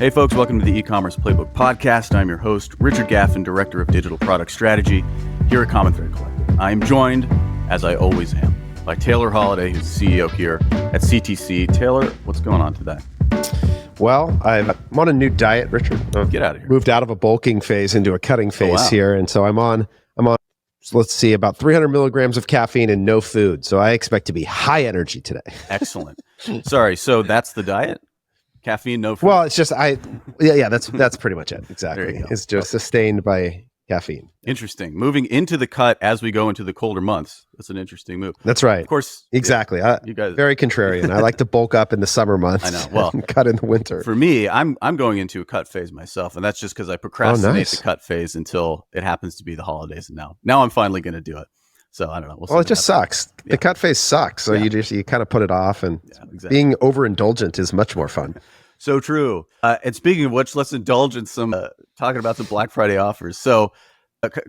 Hey folks, welcome to the E-commerce Playbook Podcast. I'm your host, Richard Gaffin, Director of Digital Product Strategy here at Common Thread Collective. I am joined, as I always am, by Taylor Holiday, who's CEO here at CTC. Taylor, what's going on today? Well, I'm on a new diet, Richard. Get out of here. Moved out of a bulking phase into a cutting phase here, and so I'm on. So let's see, about 300 milligrams of caffeine and no food. So I expect to be high energy today. Excellent. Sorry, so that's the diet? Caffeine, no food? Well, it's just that's pretty much it. Exactly. It's just sustained by caffeine. Interesting. Moving into the cut as we go into the colder months. That's an interesting move. That's right. Of course. Exactly. You guys very contrarian. I like to bulk up in the summer months. I know. Well, and cut in the winter. For me, I'm going into a cut phase myself, and that's just because I procrastinate the cut phase until it happens to be the holidays. And now I'm finally going to do it. So I don't know. Well, it just sucks. The cut phase sucks. So you kind of put it off, and being overindulgent is much more fun. So true. And speaking of which, let's indulge in some talking about some Black Friday offers. So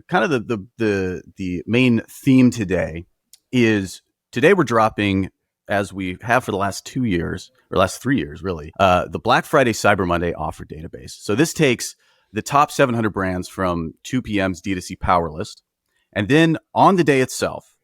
kind of the main theme today is we're dropping, as we have for the last 2 years, or last 3 years really, the Black Friday Cyber Monday Offer Database. So this takes the top 700 brands from 2PM's D2C Power List. And then on the day itself,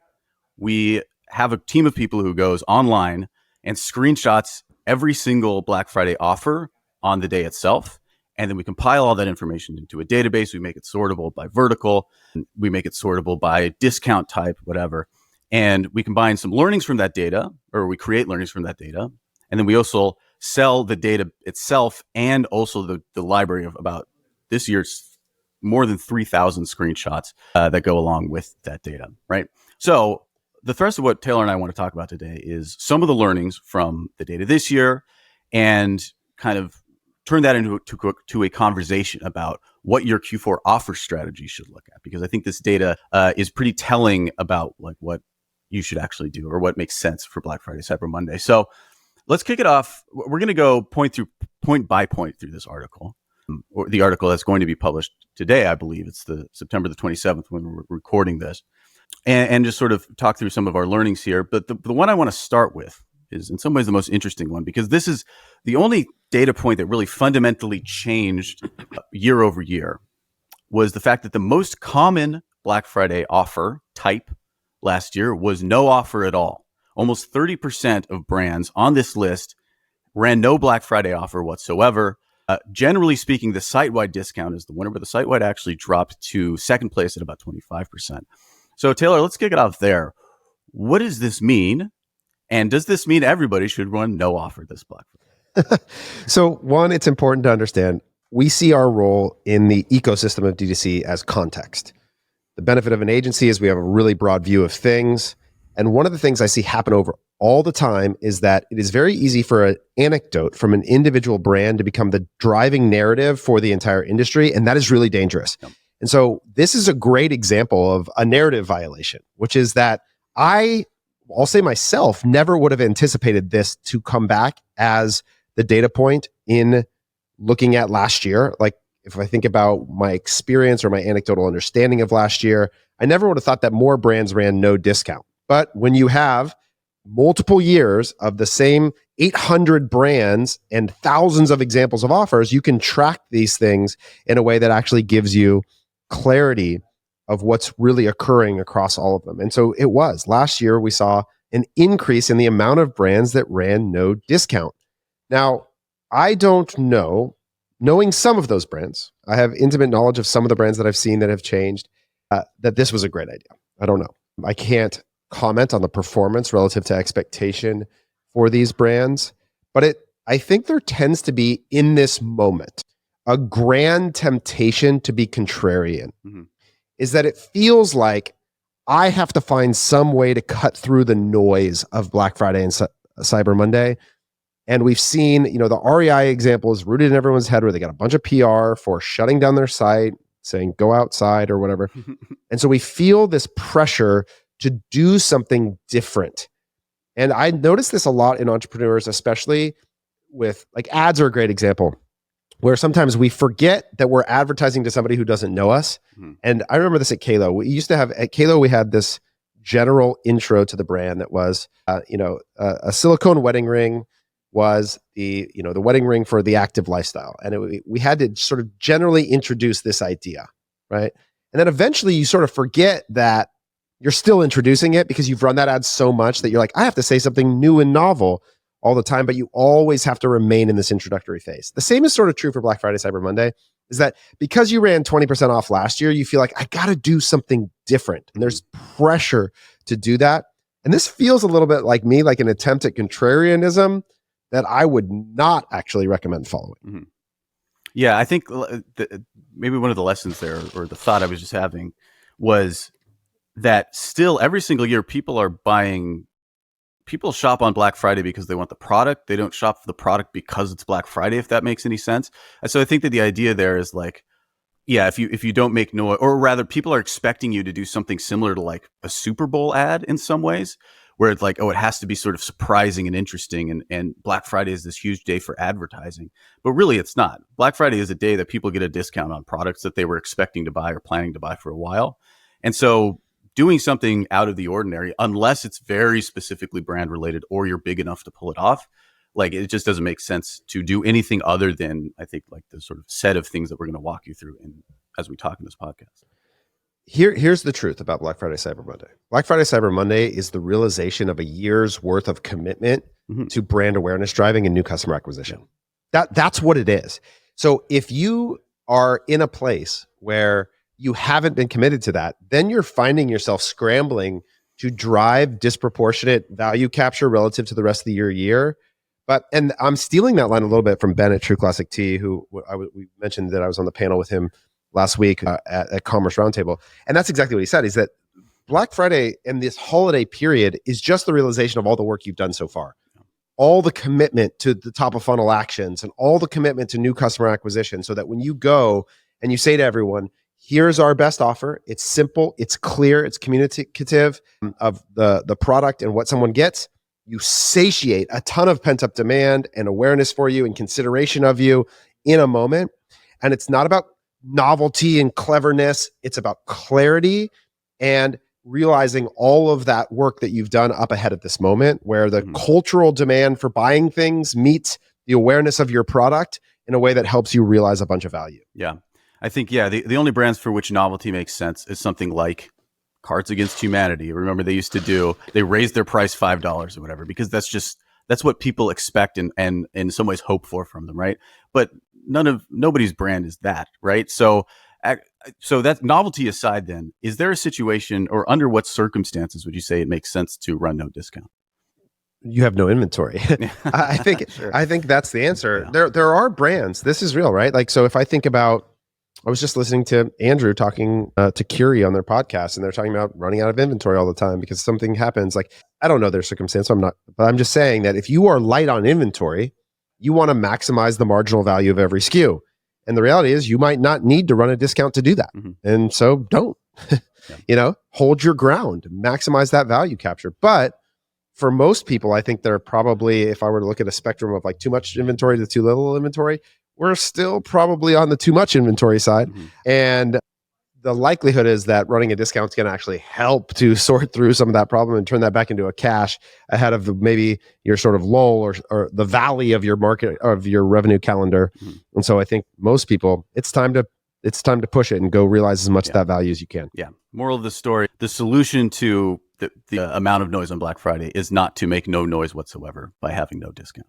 we have a team of people who goes online and screenshots every single Black Friday offer on the day itself. And then we compile all that information into a database. We make it sortable by vertical. We make it sortable by discount type, whatever. And we combine some learnings from that data, or we create learnings from that data. And then we also sell the data itself and also the library of about this year's more than 3,000 screenshots that go along with that data, right? So the thrust of what Taylor and I want to talk about today is some of the learnings from the data this year and kind of turn that into a conversation about what your Q4 offer strategy should look at. Because I think this data is pretty telling about like what you should actually do or what makes sense for Black Friday, Cyber Monday. So let's kick it off. We're going to go point by point through this article. Or the article that's going to be published today, I believe. It's the September the 27th when we're recording this. And just sort of talk through some of our learnings here. But the one I want to start with is in some ways the most interesting one, because this is the only data point that really fundamentally changed year over year, was the fact that the most common Black Friday offer type last year was no offer at all. Almost 30% of brands on this list ran no Black Friday offer whatsoever. Generally speaking, the site-wide discount is the winner, but the site-wide actually dropped to second place at about 25%. So Taylor, let's kick it off there. What does this mean? And does this mean everybody should run no offer this Black Friday? So one, it's important to understand, we see our role in the ecosystem of D2C as context. The benefit of an agency is we have a really broad view of things. And one of the things I see happen over all the time is that it is very easy for an anecdote from an individual brand to become the driving narrative for the entire industry. And that is really dangerous. Yep. And so this is a great example of a narrative violation, which is that I'll say myself, never would have anticipated this to come back as the data point in looking at last year. Like if I think about my experience or my anecdotal understanding of last year, I never would have thought that more brands ran no discount. But when you have multiple years of the same 800 brands and thousands of examples of offers, you can track these things in a way that actually gives you clarity of what's really occurring across all of them. And so it was. Last year, we saw an increase in the amount of brands that ran no discount. Now, I don't know, knowing some of those brands, I have intimate knowledge of some of the brands that I've seen that have changed, that this was a great idea. I don't know. I can't comment on the performance relative to expectation for these brands, but I think there tends to be, in this moment, a grand temptation to be contrarian. Mm-hmm. Is that it feels like I have to find some way to cut through the noise of Black Friday and Cyber Monday. And we've seen, the REI example is rooted in everyone's head, where they got a bunch of PR for shutting down their site, saying go outside or whatever. And so we feel this pressure to do something different. And I notice this a lot in entrepreneurs, especially with like ads are a great example, where sometimes we forget that we're advertising to somebody who doesn't know us. Mm-hmm. And I remember this at Kalo. We used to have, at Kalo, we had this general intro to the brand that was, a silicone wedding ring was the wedding ring for the active lifestyle. And we had to sort of generally introduce this idea, right? And then eventually you sort of forget that you're still introducing it because you've run that ad so much that you're like, I have to say something new and novel all the time, but you always have to remain in this introductory phase. The same is sort of true for Black Friday, Cyber Monday, is that because you ran 20% off last year, you feel like I got to do something different. And there's pressure to do that. And this feels a little bit like me, like an attempt at contrarianism that I would not actually recommend following. Mm-hmm. Yeah, I think maybe one of the lessons there, or the thought I was just having, was that still every single year people shop on Black Friday because they want the product. They don't shop for the product because it's Black Friday, if that makes any sense. And so I think that the idea there is like, yeah, if you don't make noise, or rather people are expecting you to do something similar to like a Super Bowl ad in some ways, where it's like, oh, it has to be sort of surprising and interesting. And Black Friday is this huge day for advertising. But really, it's not. Black Friday is a day that people get a discount on products that they were expecting to buy or planning to buy for a while. And so doing something out of the ordinary, unless it's very specifically brand related or you're big enough to pull it off, like it just doesn't make sense to do anything other than, I think, like the sort of set of things that we're going to walk you through as we talk in this podcast. Here's the truth about Black Friday, Cyber Monday. Black Friday, Cyber Monday is the realization of a year's worth of commitment to brand awareness driving and new customer acquisition. That's what it is. So if you are in a place where you haven't been committed to that, then you're finding yourself scrambling to drive disproportionate value capture relative to the rest of the year. And I'm stealing that line a little bit from Ben at True Classic Tea, who we mentioned that I was on the panel with him last week at Commerce Roundtable. And that's exactly what he said, is that Black Friday and this holiday period is just the realization of all the work you've done so far. All the commitment to the top of funnel actions and all the commitment to new customer acquisition, so that when you go and you say to everyone, here's our best offer, it's simple, it's clear, it's communicative of the product and what someone gets, you satiate a ton of pent-up demand and awareness for you and consideration of you in a moment. And it's not about novelty and cleverness. It's about clarity and realizing all of that work that you've done up ahead of this moment, where the cultural demand for buying things meets the awareness of your product in a way that helps you realize a bunch of value. Yeah. I think, the only brands for which novelty makes sense is something like Cards Against Humanity. Remember, they raised their price $5 or whatever, because that's what people expect and in some ways hope for from them, right? But nobody's brand is that, right? So that novelty aside, then, is there a situation, or under what circumstances would you say it makes sense to run no discount? You have no inventory. I think Sure. I think that's the answer. Yeah. There are brands. This is real, right? Like, so if I think about, I was just listening to Andrew talking to Curie on their podcast, and they're talking about running out of inventory all the time because something happens. Like, I don't know their circumstance, but I'm just saying that if you are light on inventory, you want to maximize the marginal value of every SKU. And the reality is you might not need to run a discount to do that. And so don't, hold your ground, maximize that value capture. But for most people, I think they're probably, if I were to look at a spectrum of like too much inventory to too little inventory, we're still probably on the too much inventory side. And the likelihood is that running a discount is going to actually help to sort through some of that problem and turn that back into a cash ahead of maybe your sort of lull or the valley of your market, of your revenue calendar. And so I think most people, it's time to push it and go realize as much of that value as you can. Yeah. Moral of the story: the solution to the amount of noise on Black Friday is not to make no noise whatsoever by having no discount.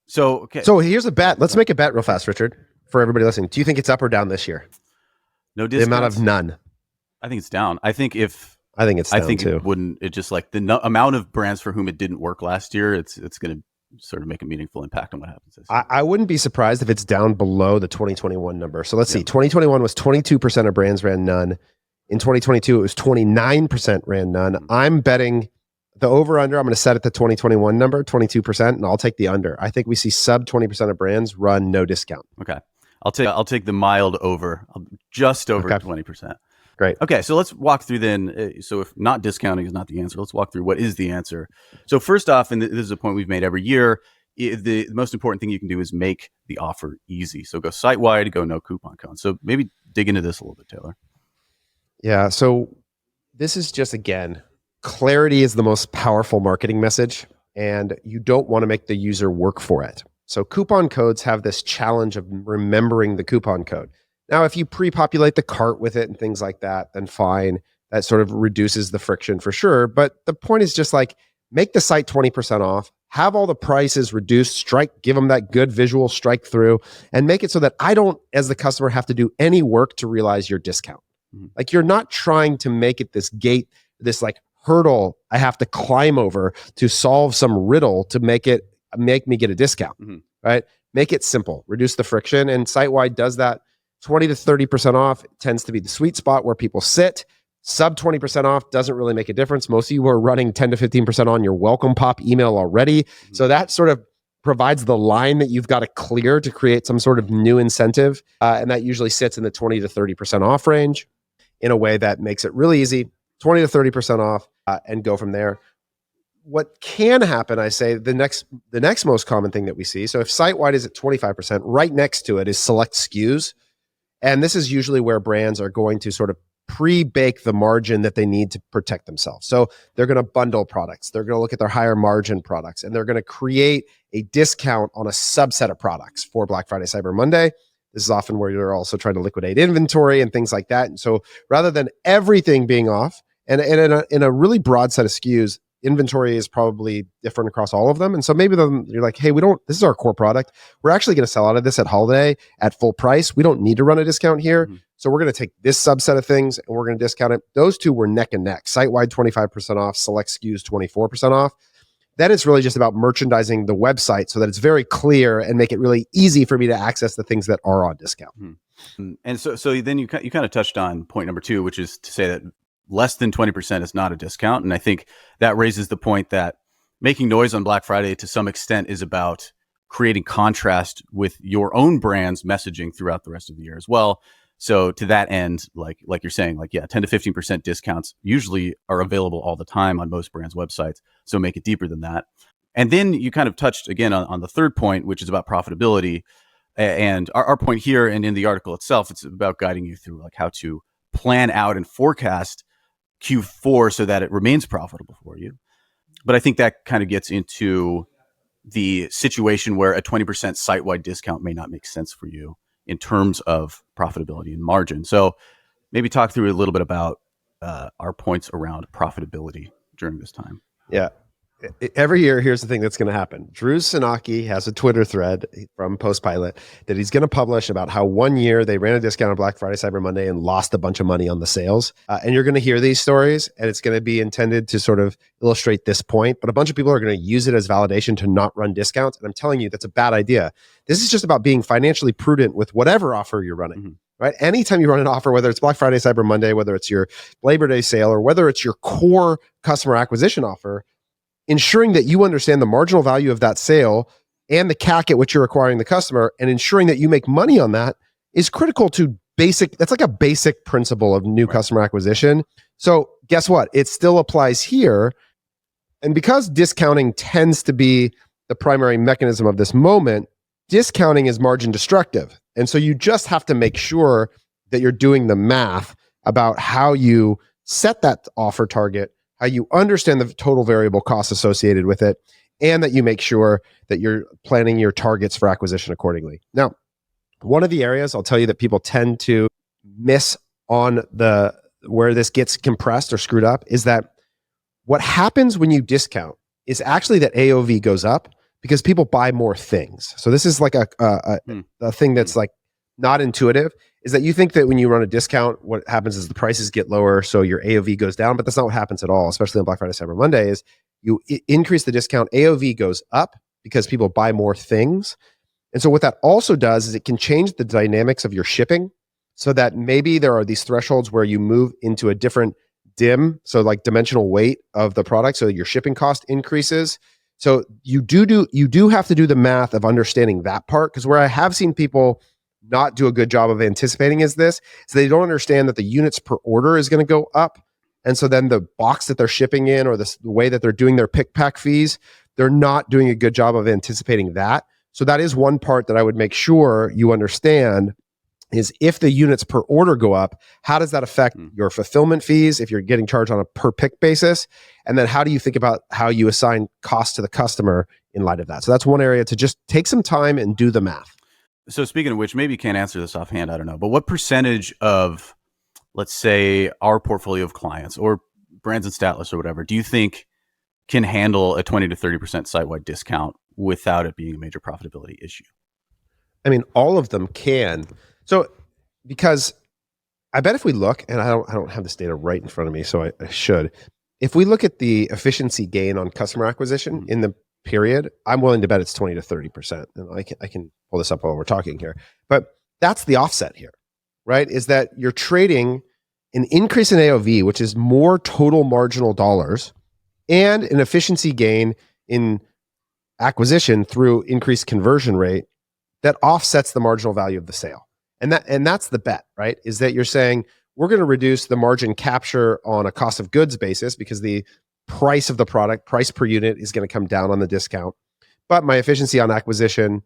So here's a bet. Let's make a bet real fast, Richard, for everybody listening. Do you think it's up or down this year? No discounts? The amount of none. I think it's down. I think it's down too. It just like the amount of brands for whom it didn't work last year, it's going to sort of make a meaningful impact on what happens this year. I wouldn't be surprised if it's down below the 2021 number. So let's see. 2021 was 22% of brands ran none. In 2022, it was 29% ran none. I'm betting the over-under, I'm going to set at the 2021 number, 22%, and I'll take the under. I think we see sub 20% of brands run no discount. Okay. I'll take the mild over, just over 20%. Great. Okay, so let's walk through then. So if not discounting is not the answer, let's walk through what is the answer. So first off, and this is a point we've made every year, the most important thing you can do is make the offer easy. So go site-wide, go no coupon code. So maybe dig into this a little bit, Taylor. Yeah, so this is just, again, clarity is the most powerful marketing message. and you don't want to make the user work for it. So coupon codes have this challenge of remembering the coupon code. Now, if you pre-populate the cart with it and things like that, then fine. That sort of reduces the friction for sure. But the point is just like, make the site 20% off, have all the prices reduced, give them that good visual strike through, and make it so that I don't, as the customer, have to do any work to realize your discount. Like, you're not trying to make it this gate, this like hurdle I have to climb over to solve some riddle to make me get a discount, right? Make it simple, reduce the friction. And site-wide does that. 20 to 30% off tends to be the sweet spot where people sit. Sub 20% off doesn't really make a difference. Most of you are running 10 to 15% on your welcome pop email already. So that sort of provides the line that you've got to clear to create some sort of new incentive. And that usually sits in the 20 to 30% off range in a way that makes it really easy, 20 to 30% off, and go from there. What can happen, I say, the next most common thing that we see, so if site-wide is at 25%, right next to it is select SKUs. And this is usually where brands are going to sort of pre-bake the margin that they need to protect themselves. So they're going to bundle products. They're going to look at their higher margin products, and they're going to create a discount on a subset of products for Black Friday, Cyber Monday. This is often where you're also trying to liquidate inventory and things like that. And so rather than everything being off, and in a really broad set of SKUs, inventory is probably different across all of them. And so maybe you're like, hey, this is our core product. We're actually going to sell out of this at holiday at full price. We don't need to run a discount here. So we're going to take this subset of things and we're going to discount it. Those two were neck and neck. Site-wide 25% off, select SKUs 24% off. Then it's really just about merchandising the website so that it's very clear and make it really easy for me to access the things that are on discount. And so then you kind of touched on point number 2, which is to say that less than 20% is not a discount. And I think that raises the point that making noise on Black Friday to some extent is about creating contrast with your own brand's messaging throughout the rest of the year as well. So to that end, like you're saying, 10 to 15% discounts usually are available all the time on most brands' websites. So make it deeper than that. And then you kind of touched again on the third point, which is about profitability. And our point here and in the article itself, it's about guiding you through like how to plan out and forecast Q4 so that it remains profitable for you. But I think that kind of gets into the situation where a 20% site-wide discount may not make sense for you in terms of profitability and margin. So maybe talk through a little bit about our points around profitability during this time. Yeah. Every year, here's the thing that's going to happen. Drew Sanaki has a Twitter thread from Postpilot that he's going to publish about how one year they ran a discount on Black Friday, Cyber Monday, and lost a bunch of money on the sales. And you're going to hear these stories, and it's going to be intended to sort of illustrate this point. But a bunch of people are going to use it as validation to not run discounts. And I'm telling you, that's a bad idea. This is just about being financially prudent with whatever offer you're running. Right? Anytime you run an offer, whether it's Black Friday, Cyber Monday, whether it's your Labor Day sale, or whether it's your core customer acquisition offer, ensuring that you understand the marginal value of that sale and the CAC at which you're acquiring the customer, and ensuring that you make money on that is critical to that's like a basic principle of new customer acquisition. So guess what? It still applies here. And because discounting tends to be the primary mechanism of this moment, discounting is margin destructive. And so you just have to make sure that you're doing the math about how you set that offer target, how you understand the total variable costs associated with it, and that you make sure that you're planning your targets for acquisition accordingly. Now, one of the areas I'll tell you that people tend to miss on where this gets compressed or screwed up is that what happens when you discount is actually that AOV goes up because people buy more things. So this is like a thing that's like not intuitive, is that you think that when you run a discount, what happens is the prices get lower, so your AOV goes down, but that's not what happens at all, especially on Black Friday, Cyber Monday, is you increase the discount, AOV goes up because people buy more things. And so what that also does is it can change the dynamics of your shipping so that maybe there are these thresholds where you move into a different DIM, so like dimensional weight of the product, so your shipping cost increases. So you do have to do the math of understanding that part, because where I have seen people not do a good job of anticipating is they don't understand that the units per order is going to go up. And so then the box that they're shipping in, or the way that they're doing their pick pack fees, they're not doing a good job of anticipating that. So that is one part that I would make sure you understand is if the units per order go up, how does that affect your fulfillment fees if you're getting charged on a per pick basis? And then how do you think about how you assign cost to the customer in light of that? So that's one area to just take some time and do the math. So speaking of which, maybe you can't answer this offhand, I don't know, but what percentage of, let's say, our portfolio of clients or brands and stat lists or whatever, do you think can handle a 20 to 30% site-wide discount without it being a major profitability issue? I mean, all of them can. So, because I bet if we look, and I don't have this data right in front of me, so I should. If we look at the efficiency gain on customer acquisition in the period, I'm willing to bet it's 20 to 30%. And I can pull this up while we're talking here. But that's the offset here, right? Is that you're trading an increase in AOV, which is more total marginal dollars, and an efficiency gain in acquisition through increased conversion rate that offsets the marginal value of the sale. And that's the bet, right? Is that you're saying we're going to reduce the margin capture on a cost of goods basis because the price of the product, price per unit, is going to come down on the discount. But my efficiency on acquisition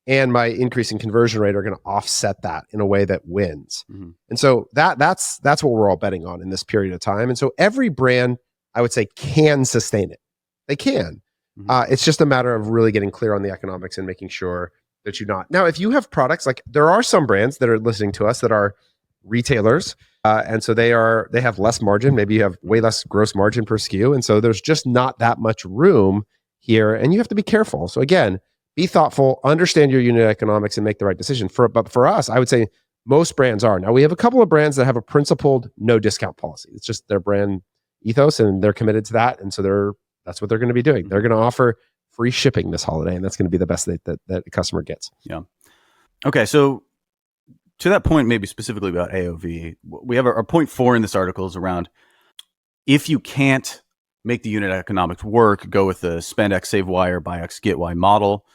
and my increase in conversion rate are going to offset that in a way that wins. And so that's what we're all betting on in this period of time. And so every brand, I would say, can sustain it. They can. It's just a matter of really getting clear on the economics and making sure that you're not. Now, if you have products, like there are some brands that are listening to us that are retailers, and so they have less margin. Maybe you have way less gross margin per SKU, and so there's just not that much room here, and you have to be careful. So again, be thoughtful, understand your unit economics, and make the right decision. But for us, I would say most brands are. Now, we have a couple of brands that have a principled no discount policy. It's just their brand ethos, and they're committed to that, and so that's what they're going to be doing. They're going to offer free shipping this holiday, and that's going to be the best that the customer gets. Yeah. Okay, so to that point, maybe specifically about AOV, we have our point 4 in this article is around if you can't make the unit economics work, go with the spend X, save Y, or buy X, get Y model,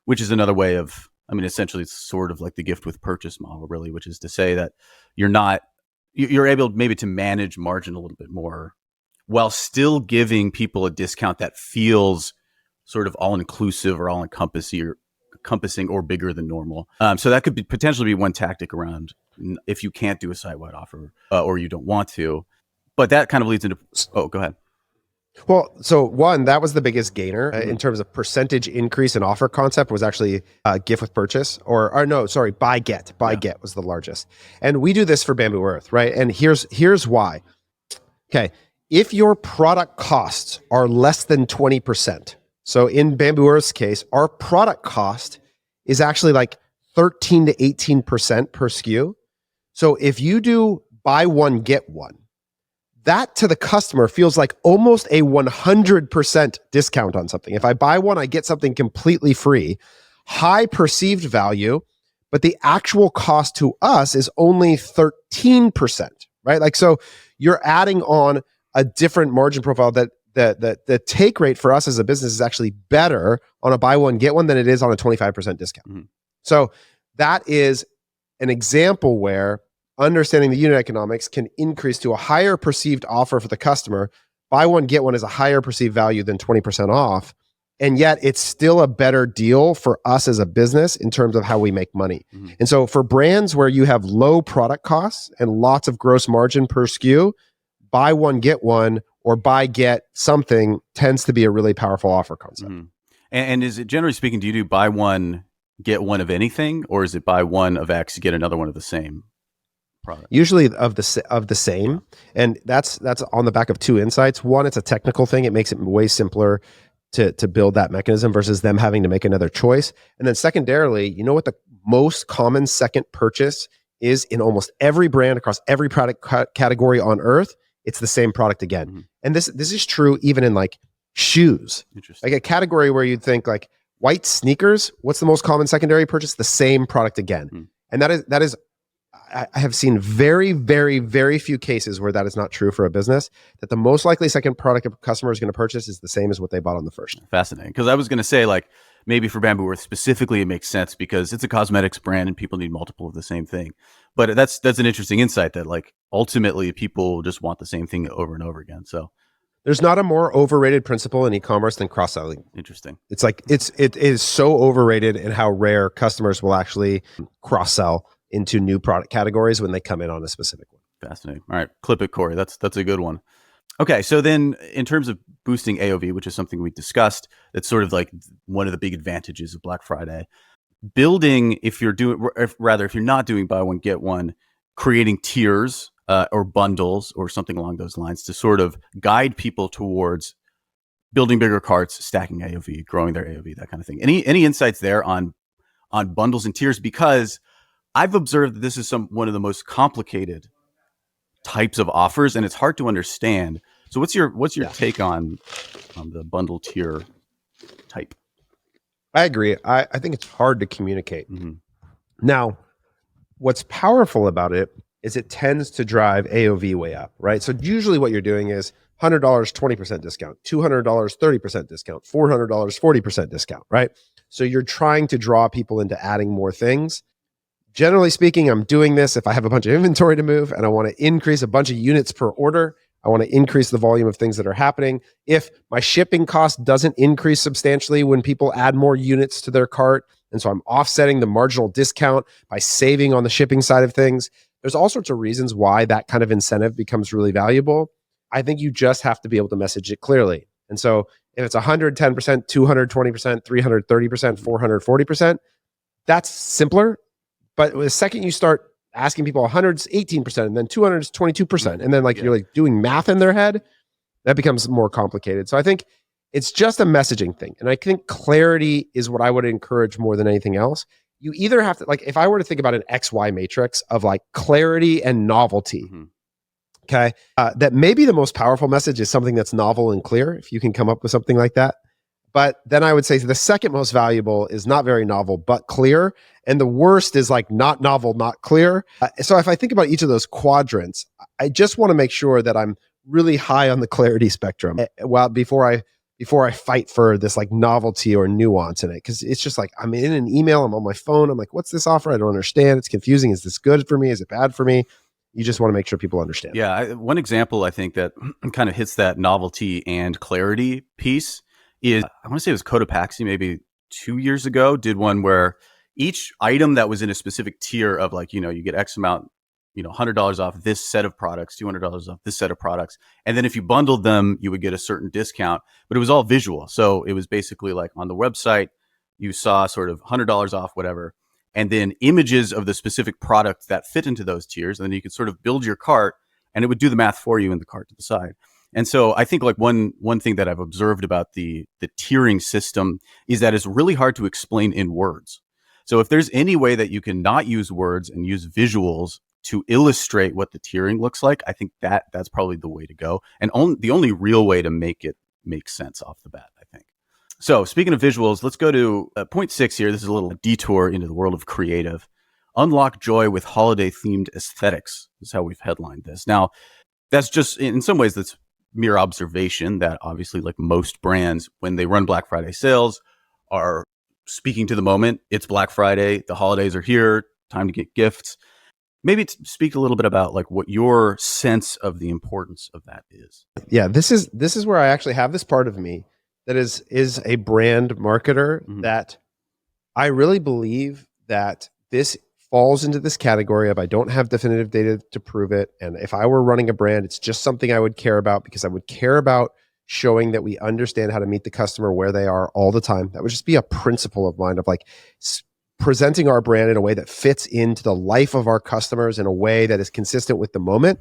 which is another way of, I mean, essentially it's sort of like the gift with purchase model, really, which is to say that you're able maybe to manage margin a little bit more while still giving people a discount that feels sort of all-inclusive or all-encompassing or bigger than normal. So that could potentially be one tactic around if you can't do a site-wide offer or you don't want to. But that kind of leads into... Oh, go ahead. Well, so one, that was the biggest gainer in terms of percentage increase in offer concept was actually gift with purchase or no, sorry, buy get. Buy get was the largest. And we do this for Bamboo Earth, right? And here's why. Okay, if your product costs are less than 20%, so in Bamboo Earth's case, our product cost is actually like 13 to 18% per SKU. So if you do buy one, get one, that to the customer feels like almost a 100% discount on something. If I buy one, I get something completely free, high perceived value, but the actual cost to us is only 13%, right? Like, so you're adding on a different margin profile that the take rate for us as a business is actually better on a buy one, get one than it is on a 25% discount. So that is an example where understanding the unit economics can increase to a higher perceived offer for the customer. Buy one, get one is a higher perceived value than 20% off. And yet it's still a better deal for us as a business in terms of how we make money. And so for brands where you have low product costs and lots of gross margin per SKU, buy one, get one, or buy get something tends to be a really powerful offer concept. And is it, generally speaking, do you do buy one, get one of anything, or is it buy one of X, get another one of the same product? Usually of the same, and that's on the back of two insights. One, it's a technical thing; it makes it way simpler to build that mechanism versus them having to make another choice. And then secondarily, you know what the most common second purchase is in almost every brand across every product category on earth? It's the same product again. And this is true even in like shoes. Like a category where you'd think like white sneakers, what's the most common secondary purchase? The same product again. And that is I have seen very, very, very few cases where that is not true for a business, that the most likely second product a customer is going to purchase is the same as what they bought on the first. Fascinating. Because I was going to say, like, maybe for Bamboo Earth specifically, it makes sense because it's a cosmetics brand and people need multiple of the same thing. But that's an interesting insight that, like, ultimately people just want the same thing over and over again. So there's not a more overrated principle in e-commerce than cross-selling. Interesting. It's like it is so overrated in how rare customers will actually cross-sell into new product categories when they come in on a specific one. Fascinating. All right, clip it, Corey. That's a good one. Okay, so then in terms of boosting AOV, which is something we discussed, that's sort of like one of the big advantages of Black Friday. Building, if you're not doing buy one get one, creating tiers or bundles or something along those lines to sort of guide people towards building bigger carts, stacking AOV, growing their AOV, that kind of thing. Any insights there on bundles and tiers? Because I've observed that this is one of the most complicated types of offers, and it's hard to understand. So what's your take on the bundle tier type? I agree. I think it's hard to communicate. Mm-hmm. Now, what's powerful about it is it tends to drive AOV way up, right? So usually what you're doing is $100, 20% discount, $200, 30% discount, $400, 40% discount, right? So you're trying to draw people into adding more things. Generally speaking, I'm doing this if I have a bunch of inventory to move and I want to increase a bunch of units per order. I want to increase the volume of things that are happening. If my shipping cost doesn't increase substantially when people add more units to their cart, and so I'm offsetting the marginal discount by saving on the shipping side of things, there's all sorts of reasons why that kind of incentive becomes really valuable. I think you just have to be able to message it clearly. And so if it's 110%, 220%, 330%, 440%, that's simpler. But the second you start asking people 100's 18% and then 200's 22%, and then you're like doing math in their head, that becomes more complicated. So I think it's just a messaging thing. And I think clarity is what I would encourage more than anything else. You either have to, if I were to think about an XY matrix of clarity and novelty, okay, that maybe the most powerful message is something that's novel and clear, if you can come up with something like that. But then I would say the second most valuable is not very novel, but clear. And the worst is not novel, not clear. So if I think about each of those quadrants, I just want to make sure that I'm really high on the clarity spectrum before I fight for this novelty or nuance in it. Because it's just I'm in an email, I'm on my phone, I'm like, what's this offer? I don't understand. It's confusing. Is this good for me? Is it bad for me? You just want to make sure people understand. Yeah. One example I think that kind of hits that novelty and clarity piece is, I want to say it was Cotopaxi maybe 2 years ago, did one where each item that was in a specific tier of you get X amount, $100 off this set of products, $200 off this set of products. And then if you bundled them, you would get a certain discount, but it was all visual. So it was basically on the website, you saw sort of $100 off, whatever, and then images of the specific product that fit into those tiers. And then you could sort of build your cart and it would do the math for you in the cart to the side. And so I think one thing that I've observed about the tiering system is that it's really hard to explain in words. So if there's any way that you can not use words and use visuals to illustrate what the tiering looks like, I think that's probably the way to go. And the only real way to make it make sense off the bat, I think. So speaking of visuals, let's go to point 6 here. This is a little detour into the world of creative. Unlock joy with holiday themed aesthetics is how we've headlined this. Now, that's just, in some ways, that's mere observation that obviously most brands, when they run Black Friday sales, are speaking to the moment. It's Black Friday, the holidays are here, time to get gifts. Maybe speak a little bit about what your sense of the importance of that is. Yeah, this is where I actually have this part of me that is a brand marketer, that I really believe that this falls into this category of, I don't have definitive data to prove it. And if I were running a brand, it's just something I would care about, because I would care about showing that we understand how to meet the customer where they are all the time. That would just be a principle of mine of presenting our brand in a way that fits into the life of our customers in a way that is consistent with the moment.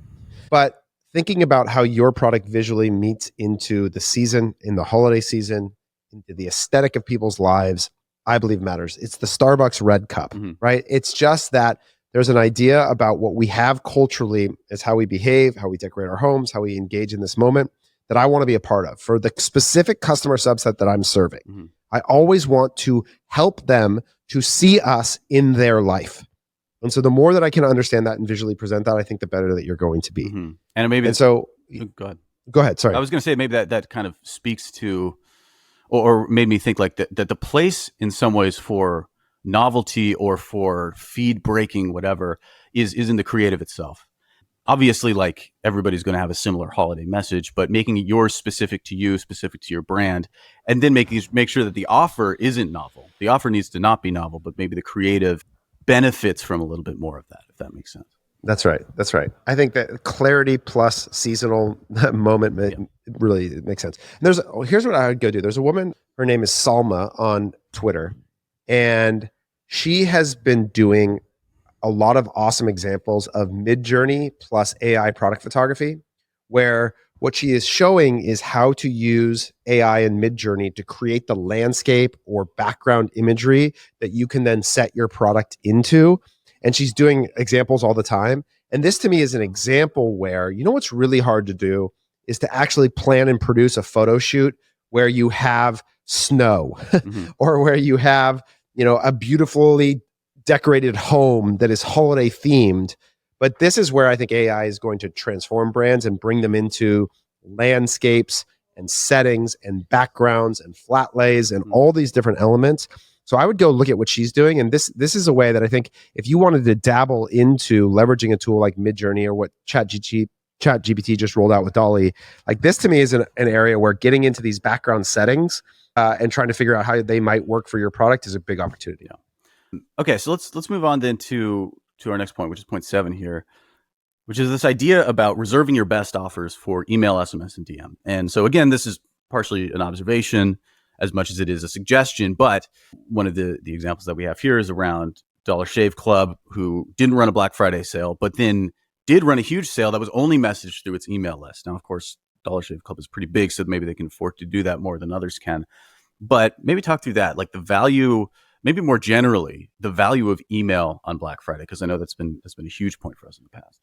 But thinking about how your product visually meets into the season, in the holiday season, into the aesthetic of people's lives, I believe matters. It's the Starbucks red cup, right? It's just that there's an idea about what we have culturally is how we behave, how we decorate our homes, how we engage in this moment, that I want to be a part of for the specific customer subset that I'm serving. I always want to help them to see us in their life. And so the more that I can understand that and visually present that, I think the better that you're going to be. And so go ahead. Sorry. I was going to say maybe that kind of speaks to, or made me think that the place in some ways for novelty or for feed breaking, whatever, is in the creative itself. Obviously, everybody's going to have a similar holiday message, but making it yours, specific to you, specific to your brand, and then make sure that the offer isn't novel. The offer needs to not be novel, but maybe the creative benefits from a little bit more of that, if that makes sense. That's right. That's right. I think that clarity plus seasonal moment really makes sense. And here's what I would go do. There's a woman, her name is Salma on Twitter, and she has been doing a lot of awesome examples of Midjourney plus AI product photography, where what she is showing is how to use AI and Midjourney to create the landscape or background imagery that you can then set your product into. And she's doing examples all the time. And this to me is an example where, you know, what's really hard to do is to actually plan and produce a photo shoot where you have snow or where you have, you know, a beautifully decorated home that is holiday themed. But this is where I think AI is going to transform brands and bring them into landscapes and settings and backgrounds and flat lays and all these different elements. So I would go look at what she's doing. And this is a way that I think if you wanted to dabble into leveraging a tool like Midjourney or what ChatGPT just rolled out with Dolly, like this to me is an area where getting into these background settings and trying to figure out how they might work for your product is a big opportunity. Yeah. Okay, so let's move on then to our next point, which is point 7 here, which is this idea about reserving your best offers for email, SMS, and DM. And so again, this is partially an observation as much as it is a suggestion, but one of the examples that we have here is around Dollar Shave Club, who didn't run a Black Friday sale, but then did run a huge sale that was only messaged through its email list. Now, of course, Dollar Shave Club is pretty big, so maybe they can afford to do that more than others can. But maybe talk through that, like the value, maybe more generally, the value of email on Black Friday, because I know that's been a huge point for us in the past.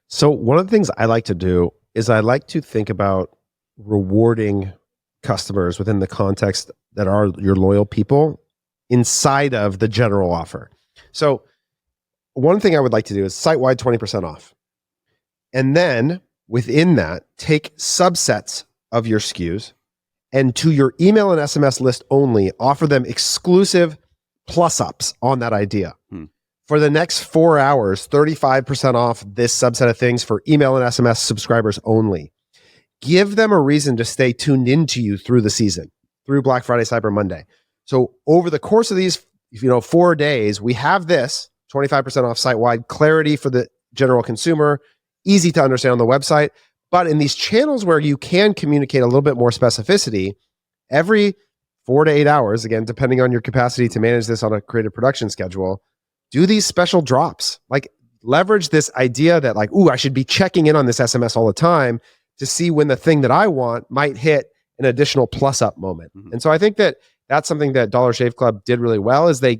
So one of the things I like to do is I like to think about rewarding customers within the context that are your loyal people inside of the general offer. So one thing I would like to do is site-wide 20% off. And then within that, take subsets of your SKUs and to your email and SMS list only, offer them exclusive plus-ups on that idea. For the next 4 hours, 35% off this subset of things for email and SMS subscribers only. Give them a reason to stay tuned into you through the season, through Black Friday, Cyber Monday. So over the course of these 4 days, we have this 25% off site-wide, clarity for the general consumer, easy to understand on the website. But in these channels where you can communicate a little bit more specificity, every 4 to 8 hours, again, depending on your capacity to manage this on a creative production schedule, do these special drops. Like leverage this idea that like, ooh, I should be checking in on this SMS all the time to see when the thing that I want might hit an additional plus up moment. And so I think that that's something that Dollar Shave Club did really well is they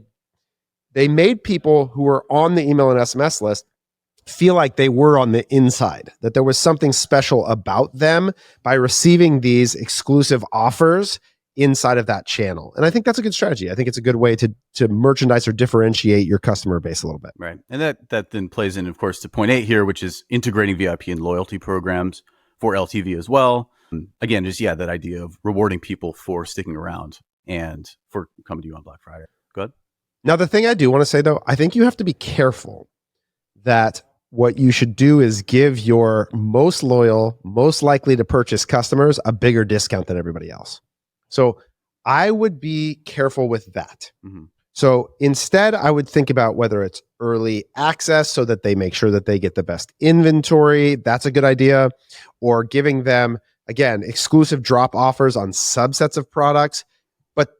made people who were on the email and SMS list feel like they were on the inside, that there was something special about them by receiving these exclusive offers inside of that channel. And I think that's a good strategy. I think it's a good way to merchandise or differentiate your customer base a little bit. Right. And that then plays in, of course, to point 8 here, which is integrating VIP and loyalty programs for LTV as well. Again, just, that idea of rewarding people for sticking around and for coming to you on Black Friday. Go ahead. Now, the thing I do want to say, though, I think you have to be careful that what you should do is give your most loyal, most likely to purchase customers a bigger discount than everybody else. So I would be careful with that. So instead, I would think about whether it's early access so that they make sure that they get the best inventory. That's a good idea. Or giving them, again, exclusive drop offers on subsets of products. But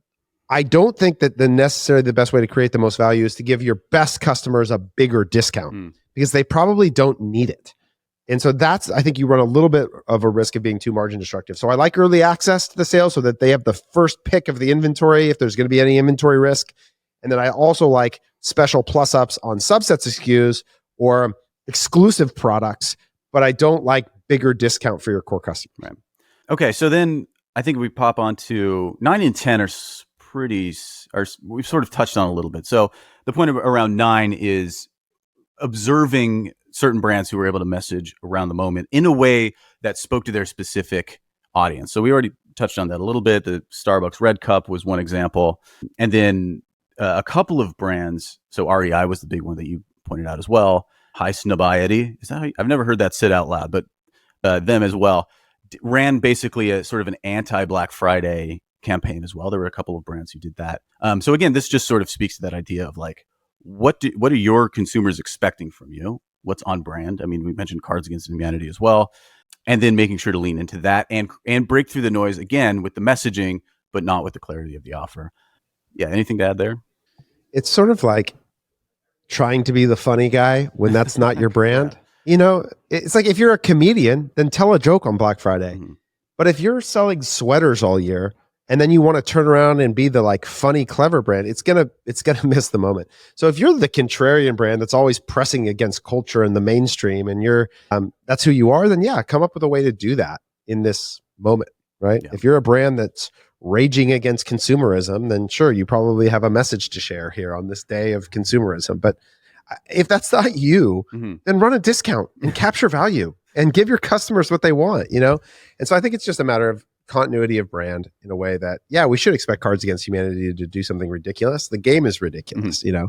I don't think that necessarily the best way to create the most value is to give your best customers a bigger discount because they probably don't need it. And so I think you run a little bit of a risk of being too margin destructive. So I like early access to the sale so that they have the first pick of the inventory if there's going to be any inventory risk. And then I also like special plus ups on subsets of SKUs or exclusive products, but I don't like bigger discount for your core customer. Right. Okay. So then I think we pop on to 9 and 10 we've sort of touched on a little bit. So the point around 9 is observing certain brands who were able to message around the moment in a way that spoke to their specific audience. So we already touched on that a little bit. The Starbucks Red Cup was one example. And then a couple of brands. So REI was the big one that you pointed out as well. High Snobiety. Is that I've never heard that said out loud, but them as well ran basically a sort of an anti-Black Friday campaign as well. There were a couple of brands who did that. So again, this just sort of speaks to that idea of like, what are your consumers expecting from you? What's on brand? I mean, we mentioned Cards Against Humanity as well, and then making sure to lean into that and break through the noise again with the messaging, but not with the clarity of the offer. Yeah, anything to add there? It's sort of like trying to be the funny guy when that's not your brand. Yeah. You know, it's like if you're a comedian, then tell a joke on Black Friday. Mm-hmm. But if you're selling sweaters all year and then you want to turn around and be the like funny, clever brand, it's gonna miss the moment. So if you're the contrarian brand that's always pressing against culture and the mainstream, and you're that's who you are, then yeah, come up with a way to do that in this moment, right? Yeah. If you're a brand that's raging against consumerism, then sure, you probably have a message to share here on this day of consumerism. But if that's not you, then run a discount and capture value and give your customers what they want, you know? And so I think it's just a matter of continuity of brand in a way that, yeah, we should expect Cards Against Humanity to do something ridiculous. The game is ridiculous, you know?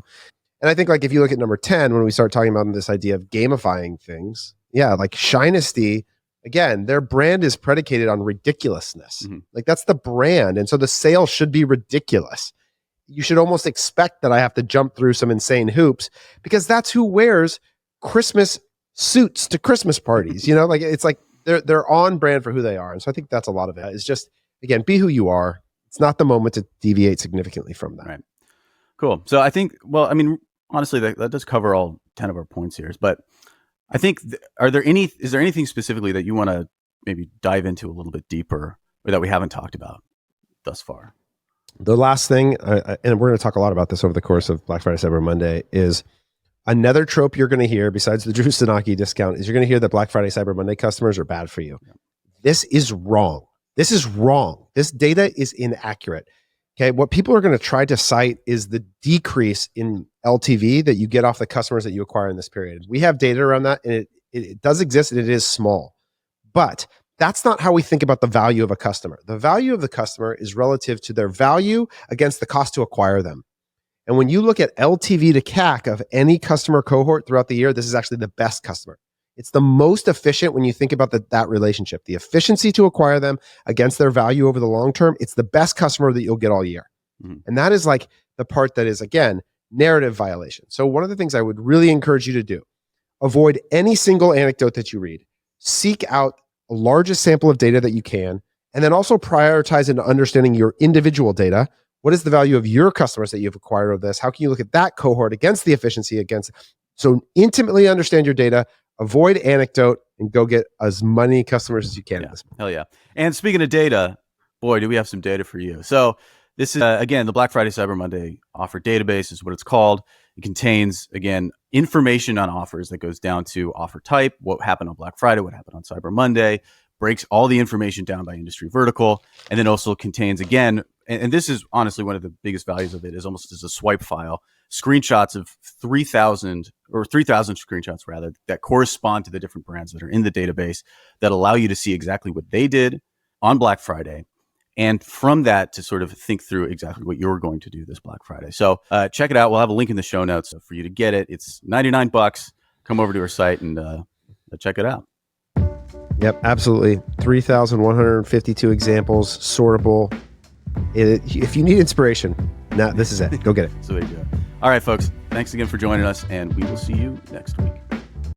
And I think like if you look at number 10, when we start talking about this idea of gamifying things, yeah, like Shinesty, again, their brand is predicated on ridiculousness. Like that's the brand. And so the sale should be ridiculous. You should almost expect that I have to jump through some insane hoops because that's who wears Christmas suits to Christmas parties. You know, like it's like they're on brand for who they are. And so I think that's a lot of it. It's just, again, be who you are. It's not the moment to deviate significantly from that. Right. Cool. So I think, well, I mean, honestly, that does cover all 10 of our points here. But I think, is there anything specifically that you want to maybe dive into a little bit deeper or that we haven't talked about thus far? The last thing, and we're going to talk a lot about this over the course of Black Friday, Cyber Monday, is another trope you're going to hear besides the Drew Stanaki discount is you're going to hear that Black Friday, Cyber Monday customers are bad for you. Yeah. This is wrong. This is wrong. This data is inaccurate. Okay. What people are going to try to cite is the decrease in LTV that you get off the customers that you acquire in this period. We have data around that, and it does exist, and it is small. But that's not how we think about the value of a customer. The value of the customer is relative to their value against the cost to acquire them. And when you look at LTV to CAC of any customer cohort throughout the year, this is actually the best customer. It's the most efficient when you think about that relationship. The efficiency to acquire them against their value over the long term, it's the best customer that you'll get all year. And that is like the part that is, again, narrative violation. So one of the things I would really encourage you to do, avoid any single anecdote that you read. Seek out the largest sample of data that you can, and then also prioritize into understanding your individual data. What is the value of your customers that you've acquired of this? How can you look at that cohort against the efficiency against? So intimately understand your data, avoid anecdote, and go get as many customers as you can at this point. Hell yeah. And speaking of data, boy, do we have some data for you. So this is, again, the Black Friday Cyber Monday Offer Database is what it's called. It contains, again, information on offers that goes down to offer type, what happened on Black Friday, what happened on Cyber Monday, breaks all the information down by industry vertical, and then also contains, again, and this is honestly one of the biggest values of it, is almost as a swipe file, screenshots of 3,000 screenshots rather, that correspond to the different brands that are in the database that allow you to see exactly what they did on Black Friday. And from that to sort of think through exactly what you're going to do this Black Friday. So check it out. We'll have a link in the show notes for you to get it. It's $99. Come over to our site and check it out. Yep, absolutely. 3,152 examples, sortable. If you need inspiration, now this is it. Go get it. So there you go. All right, folks. Thanks again for joining us, and we will see you next week.